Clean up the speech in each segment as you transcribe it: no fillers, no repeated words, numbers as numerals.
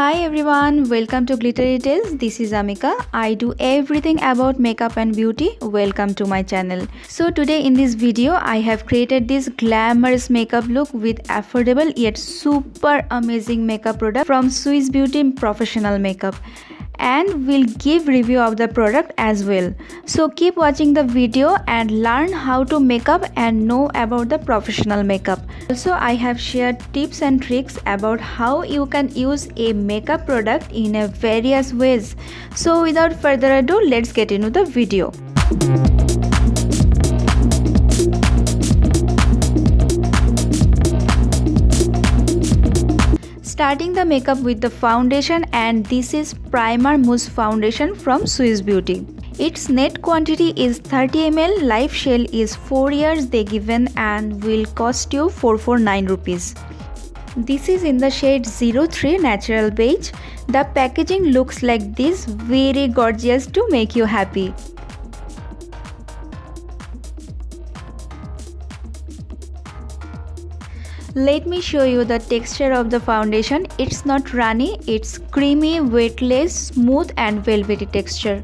Hi everyone, welcome to Glitterytales. This is Amika. I do everything about makeup and beauty. Welcome to my channel. So today in this video, I have created this glamorous makeup look with affordable yet super amazing makeup product from Swiss Beauty Professional Makeup. And we'll give review of the product as well. So keep watching the video and learn how to make up and know about the professional makeup. Also, I have shared tips and tricks about how you can use a makeup product in a various ways. So without further ado, let's get into the video. Starting the makeup with the foundation, and this is Primer Mousse Foundation from Swiss Beauty. Its net quantity is 30 ml, life shell is 4 years they given and will cost you 449 rupees. This is in the shade 03 Natural Beige. The packaging looks like this, very gorgeous to make you happy. Let me show you the texture of the foundation. It's not runny, it's creamy, weightless, smooth and velvety texture.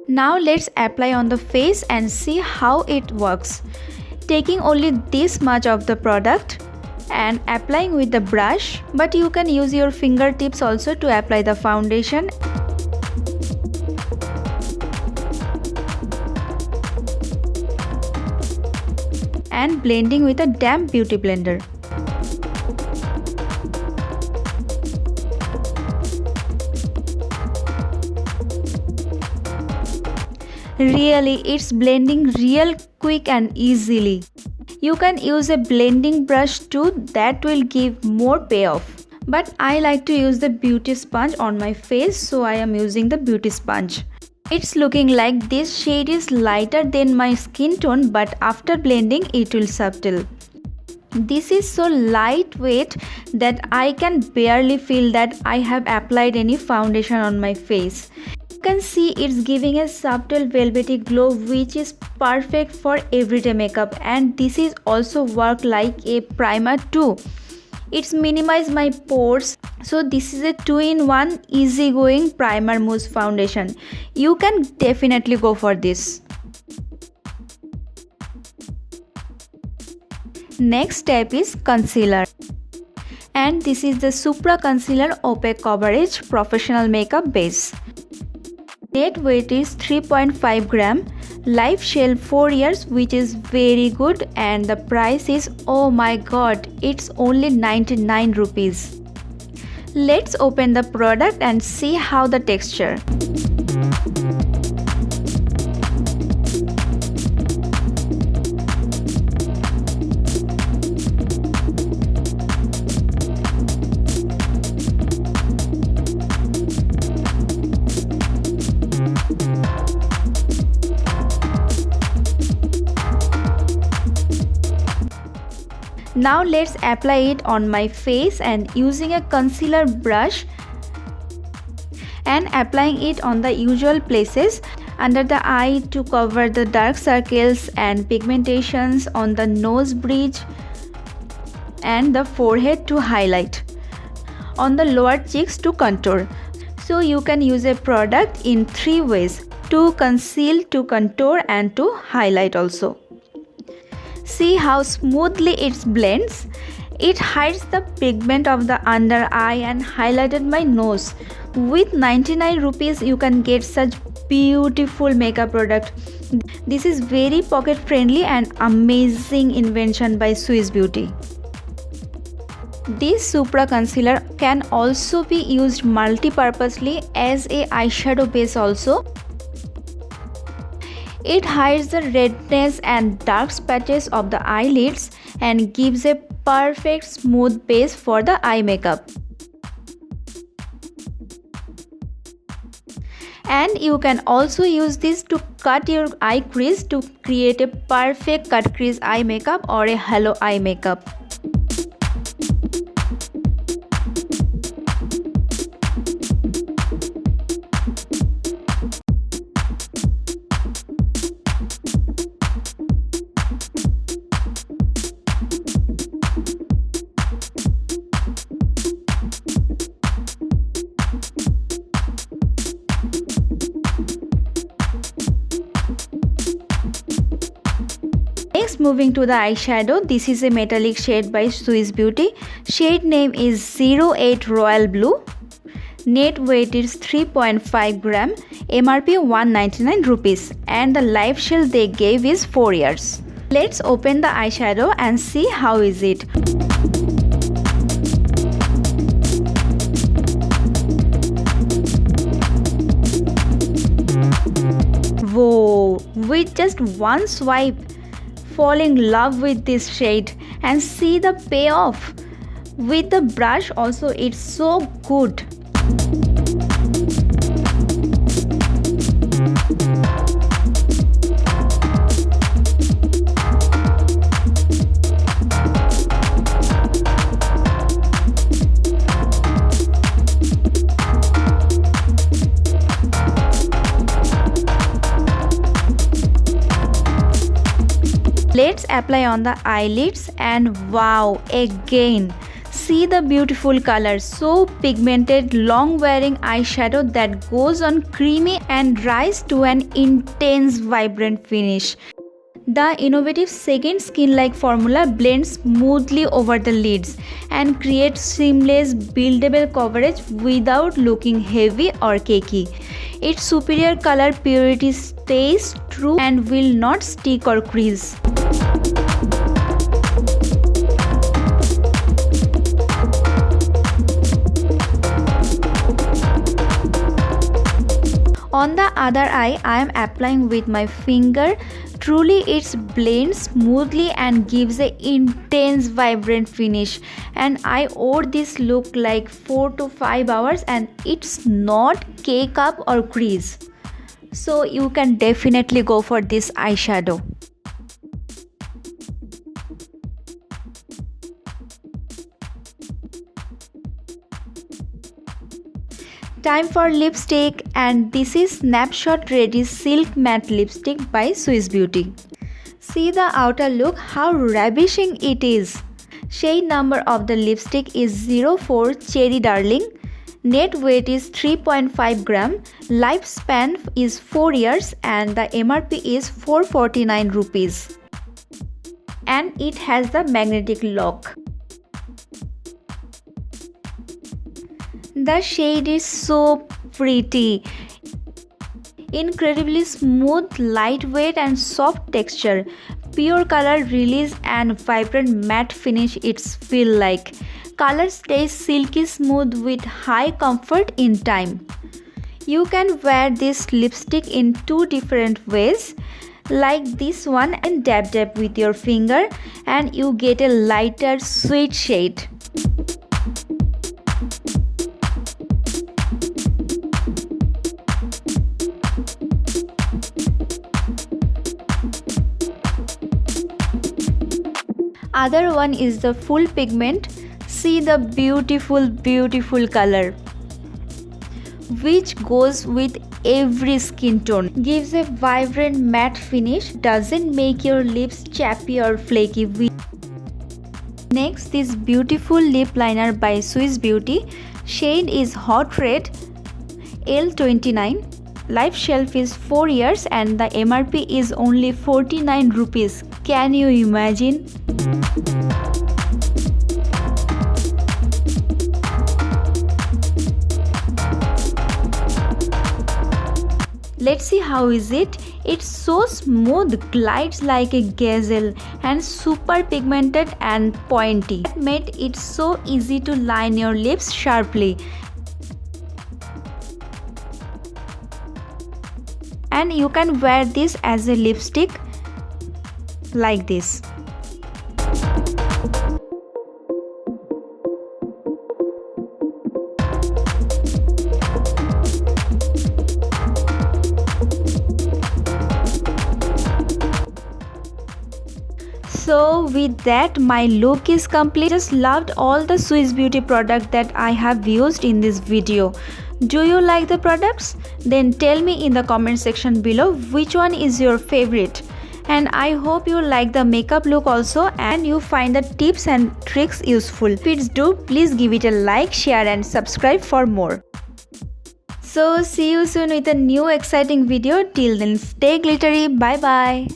Now let's apply on the face and see how it works. Taking only this much of the product and applying with the brush, but you can use your fingertips also to apply the foundation. And blending with a damp beauty blender. Really, it's blending real quick and easily. You can use a blending brush too, that will give more payoff. But I like to use the beauty sponge on my face, so I am using the beauty sponge. It's looking like this shade is lighter than my skin tone, but after blending it will subtle. This is so lightweight that I can barely feel that I have applied any foundation on my face. You can see it's giving a subtle velvety glow which is perfect for everyday makeup, and this is also work like a primer too. It's minimize my pores, so this is a 2-in-1 easygoing primer mousse foundation. You can definitely go for this. Next step is concealer, and this is the Supra Concealer Opaque Coverage Professional Makeup Base. Net weight is 3.5 gram. Life shell 4 years, which is very good, and the price is, oh my god, it's only 99 rupees. Let's open the product and see how the texture. Now let's apply it on my face, and using a concealer brush and applying it on the usual places under the eye to cover the dark circles and pigmentations, on the nose bridge and the forehead to highlight, on the lower cheeks to contour. So you can use a product in 3 ways: to conceal, to contour and to highlight also. See how smoothly it blends. It hides the pigment of the under eye and highlighted my nose. With 99 rupees you can get such beautiful makeup product. This is very pocket friendly and amazing invention by Swiss Beauty. This Supra Concealer can also be used multi-purposely as a eyeshadow base also. It hides the redness and dark patches of the eyelids and gives a perfect smooth base for the eye makeup. And you can also use this to cut your eye crease to create a perfect cut crease eye makeup or a halo eye makeup. Next, moving to the eyeshadow. This is a metallic shade by Swiss Beauty. Shade name is 08 Royal Blue. Net weight is 3.5 gram. MRP 199 rupees. And the life shelf they gave is 4 years. Let's open the eyeshadow and see how is it. Whoa, with just one swipe, fall in love with this shade and see the payoff. With the brush also, it's so good. Let's apply on the eyelids and wow, again, see the beautiful color, so pigmented, long wearing eyeshadow that goes on creamy and dries to an intense vibrant finish. The innovative second skin-like formula blends smoothly over the lids and creates seamless buildable coverage without looking heavy or cakey. Its superior color purity stays true and will not stick or crease. On the other eye, I am applying with my finger. Truly, it blends smoothly and gives an intense, vibrant finish. And I wore this look like 4 to 5 hours and it's not cake up or crease. So you can definitely go for this eyeshadow. Time for lipstick, and this is Snapshot Ready Silk Matte Lipstick by Swiss Beauty. See the outer look, how ravishing it is. Shade number of the lipstick is 04 Cherry Darling. Net weight is 3.5 gram. Lifespan is 4 years and the MRP is 449 rupees. And it has the magnetic lock. The shade is so pretty. Incredibly smooth, lightweight and soft texture. Pure color release and vibrant matte finish it's feel like. Color stays silky smooth with high comfort in time. You can wear this lipstick in 2 different ways. Like this one, and dab with your finger and you get a lighter sweet shade. Other one is the full pigment. See the beautiful color which goes with every skin tone. Gives a vibrant matte finish, doesn't make your lips chappy or flaky. Next, this beautiful lip liner by Swiss Beauty. Shade is Hot Red, L29. Life shelf is 4 years and the MRP is only 49 rupees. Can you imagine? Let's see how is it. It's so smooth, glides like a gazelle and super pigmented and pointy. That made it so easy to line your lips sharply. And you can wear this as a lipstick like this. So with that, my look is complete. Just loved all the Swiss Beauty products that I have used in this video. Do you like the products? Then tell me in the comment section below which one is your favorite. And I hope you like the makeup look also and you find the tips and tricks useful. If it's do, please give it a like, share and subscribe for more. So see you soon with a new exciting video. Till then, stay glittery. Bye bye.